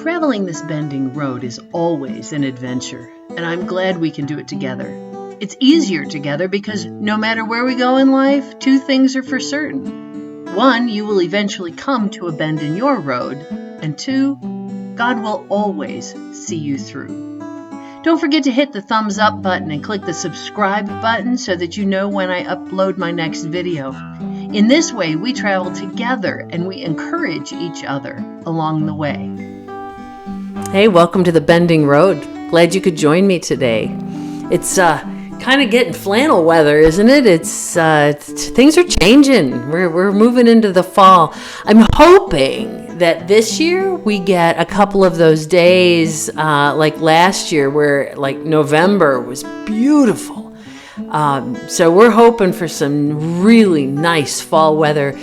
Traveling this bending road is always an adventure, and I'm glad we can do it together. It's easier together because no matter where we go in life, two things are for certain. One, you will eventually come to a bend in your road, and two, God will always see you through. Don't forget to hit the thumbs up button and click the subscribe button so that you know when I upload my next video. In this way, we travel together and we encourage each other along the way. Hey, welcome to the Bending Road. Glad you could join me today. It's kind of getting flannel weather, isn't it? It's things are changing. We're moving into the fall. I'm hoping that this year we get a couple of those days like last year where like November was beautiful. So we're hoping for some really nice fall weather.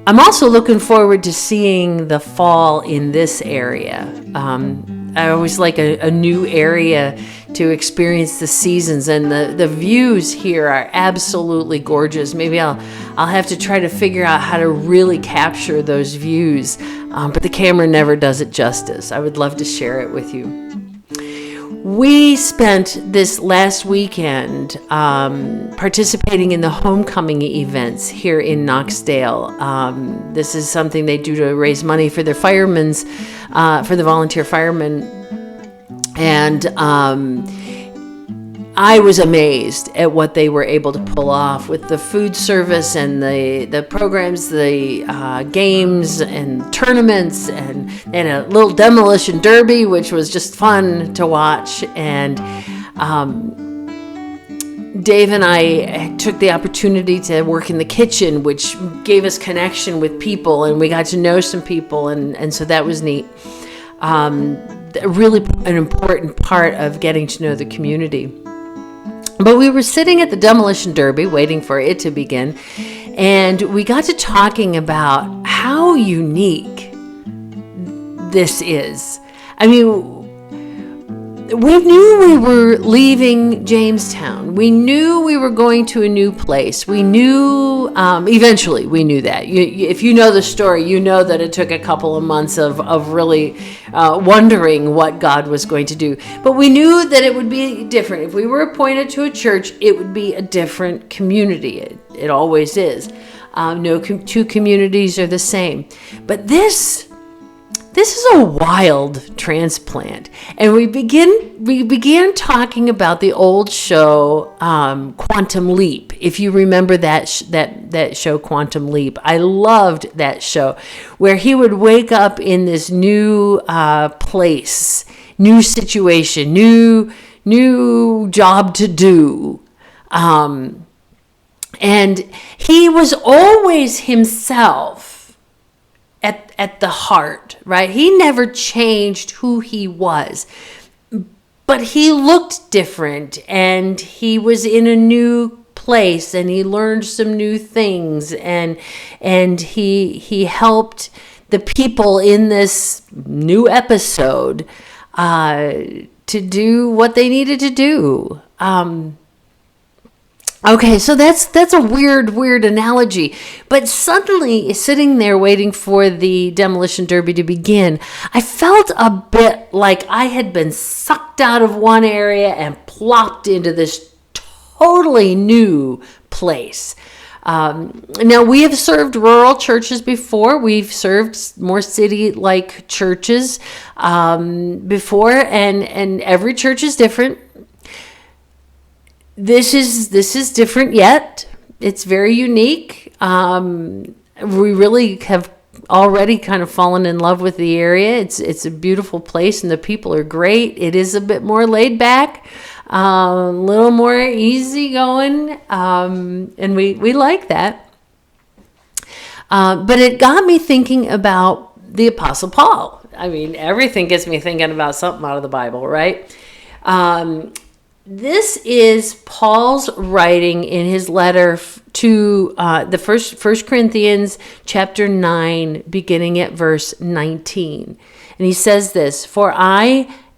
I'm also looking forward to seeing the fall in this area. I always like a new area to experience the seasons, and the views here are absolutely gorgeous. Maybe I'll have to try to figure out how to really capture those views, but the camera never does it justice. I would love to share it with you. We spent this last weekend participating in the homecoming events here in Knoxdale. This is something they do to raise money for their firemen's, for the volunteer firemen. And I was amazed at what they were able to pull off with the food service and the programs, the games and tournaments, and a little demolition derby, which was just fun to watch. And Dave and I took the opportunity to work in the kitchen, which gave us connection with people, and we got to know some people, and so that was neat. Really an important part of getting to know the community. But we were sitting at the demolition derby waiting for it to begin, and we got to talking about how unique this is. I mean, we knew we were leaving Jamestown. We knew we were going to a new place. We knew, eventually we knew that. If you know the story, you know that it took a couple of months of really wondering what God was going to do. But we knew that it would be different. If we were appointed to a church, it would be a different community. It always is. No two communities are the same. But this is a wild transplant, and we began talking about the old show Quantum Leap. If you remember that show Quantum Leap, I loved that show, where he would wake up in this new place, new situation, new job to do, and he was always himself. At the heart, right? He never changed who he was, but he looked different, and he was in a new place, and he learned some new things, and he helped the people in this new episode to do what they needed to do. Okay, so that's a weird analogy. But suddenly, sitting there waiting for the demolition derby to begin, I felt a bit like I had been sucked out of one area and plopped into this totally new place. Now, we have served rural churches before. We've served more city-like churches before, and every church is different. This is different yet. It's very unique. We really have already kind of fallen in love with the area. It's a beautiful place, and the people are great. It is a bit more laid back, a little more easygoing, and we like that. But it got me thinking about the Apostle Paul. I mean, everything gets me thinking about something out of the Bible, right? This is Paul's writing in his letter to the First Corinthians chapter 9, beginning at verse 19. And he says this, For though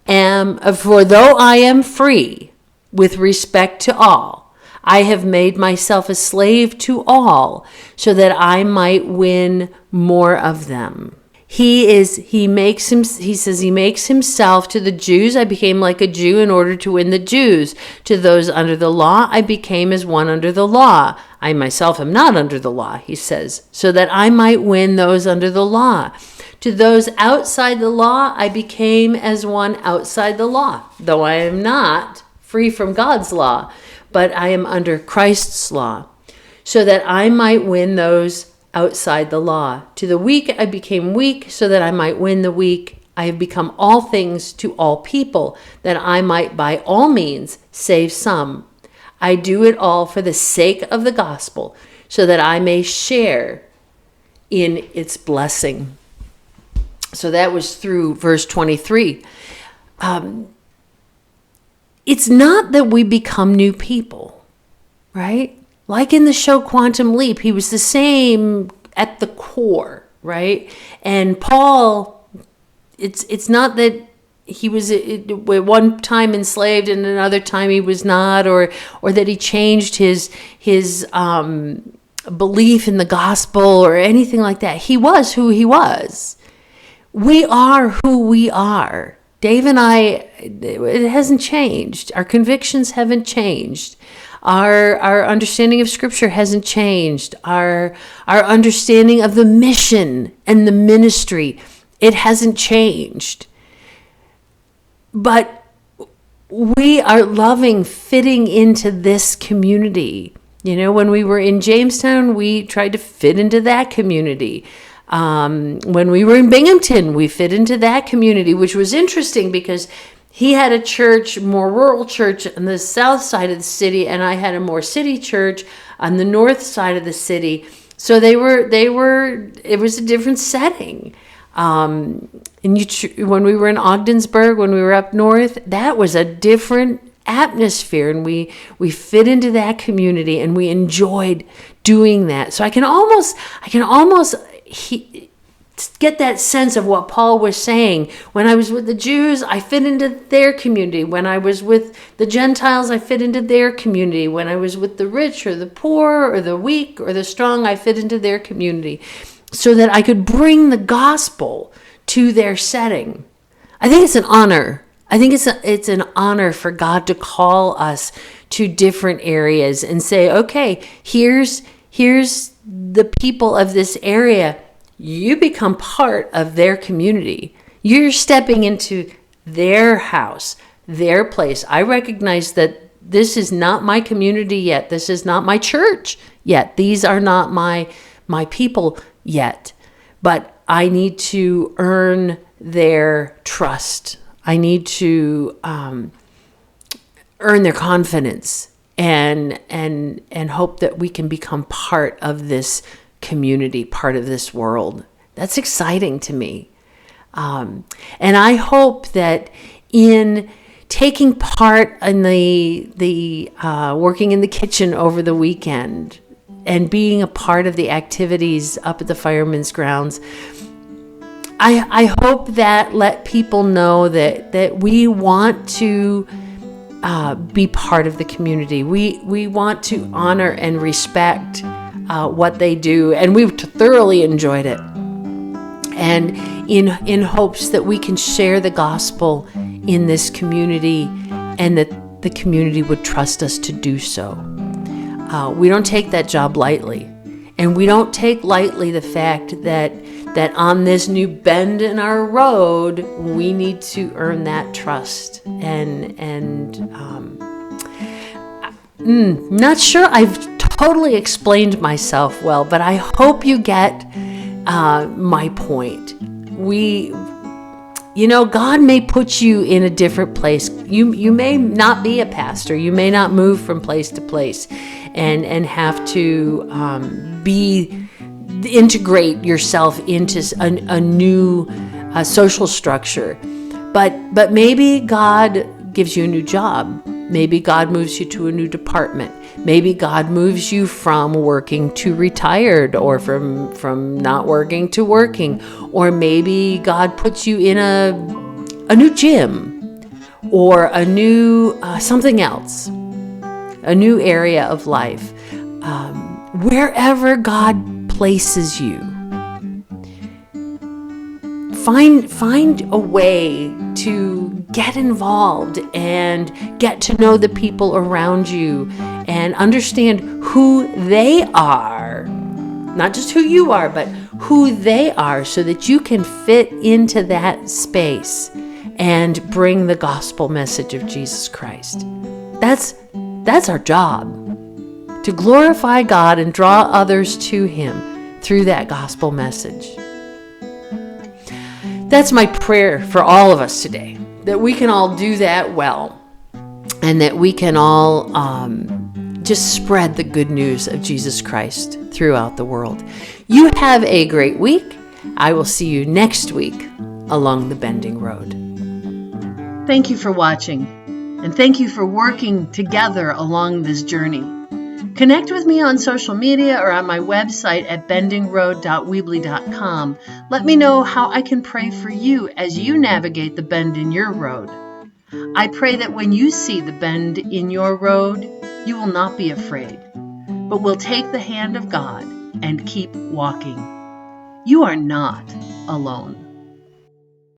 I am free with respect to all, I have made myself a slave to all, so that I might win more of them. He says he makes himself to the Jews. I became like a Jew in order to win the Jews. To those under the law, I became as one under the law. I myself am not under the law, he says, so that I might win those under the law. To those outside the law, I became as one outside the law, though I am not free from God's law, but I am under Christ's law, so that I might win those outside the law. To the weak I became weak, so that I might win the weak. I have become all things to all people, that I might by all means save some. I do it all for the sake of the gospel, so that I may share in its blessing. So that was through verse 23. It's not that we become new people, right? Like in the show Quantum Leap, he was the same at the core, right? And Paul, it's not that he was at one time enslaved and another time he was not, or that he changed his belief in the gospel or anything like that. He was who he was. We are who we are. Dave and I, it hasn't changed. Our convictions haven't changed. Our understanding of Scripture hasn't changed. Our understanding of the mission and the ministry, it hasn't changed. But we are loving fitting into this community. You know, when we were in Jamestown, we tried to fit into that community. When we were in Binghamton, we fit into that community, which was interesting because he had a church, more rural church on the south side of the city, and I had a more city church on the north side of the city. So it was a different setting. And when we were in Ogdensburg, when we were up north, that was a different atmosphere, and we fit into that community, and we enjoyed doing that. So I can almost get that sense of what Paul was saying. When I was with the Jews, I fit into their community. When I was with the Gentiles, I fit into their community. When I was with the rich or the poor or the weak or the strong, I fit into their community, so that I could bring the gospel to their setting. I think it's an honor. I think it's an honor for God to call us to different areas and say, okay, here's the people of this area. You become part of their community. You're stepping into their house, their place. I recognize that this is not my community yet. This is not my church yet. These are not my people yet. But I need to earn their trust. I need to earn their confidence and hope that we can become part of this community, part of this world. That's exciting to me. And I hope that in taking part in the working in the kitchen over the weekend and being a part of the activities up at the Fireman's Grounds, I hope that let people know that we want to be part of the community. We want to honor and respect what they do, and we've thoroughly enjoyed it. And in hopes that we can share the gospel in this community, and that the community would trust us to do so. We don't take that job lightly, and we don't take lightly the fact that on this new bend in our road, we need to earn that trust. Not sure I've totally explained myself well, but I hope you get my point. God may put you in a different place. You may not be a pastor. You may not move from place to place and have to integrate yourself into a new social structure. But maybe God gives you a new job. Maybe God moves you to a new department. Maybe God moves you from working to retired, or from not working to working. Or maybe God puts you in a new gym, or a new something else, a new area of life. Wherever God places you, find a way to get involved and get to know the people around you and understand who they are. Not just who you are, but who they are, so that you can fit into that space and bring the gospel message of Jesus Christ. That's our job, to glorify God and draw others to Him through that gospel message. That's my prayer for all of us today, that we can all do that well, and that we can all just spread the good news of Jesus Christ throughout the world. You have a great week. I will see you next week along the Bending Road. Thank you for watching, and thank you for working together along this journey. Connect with me on social media or on my website at bendingroad.weebly.com. Let me know how I can pray for you as you navigate the bend in your road. I pray that when you see the bend in your road, you will not be afraid, but will take the hand of God and keep walking. You are not alone.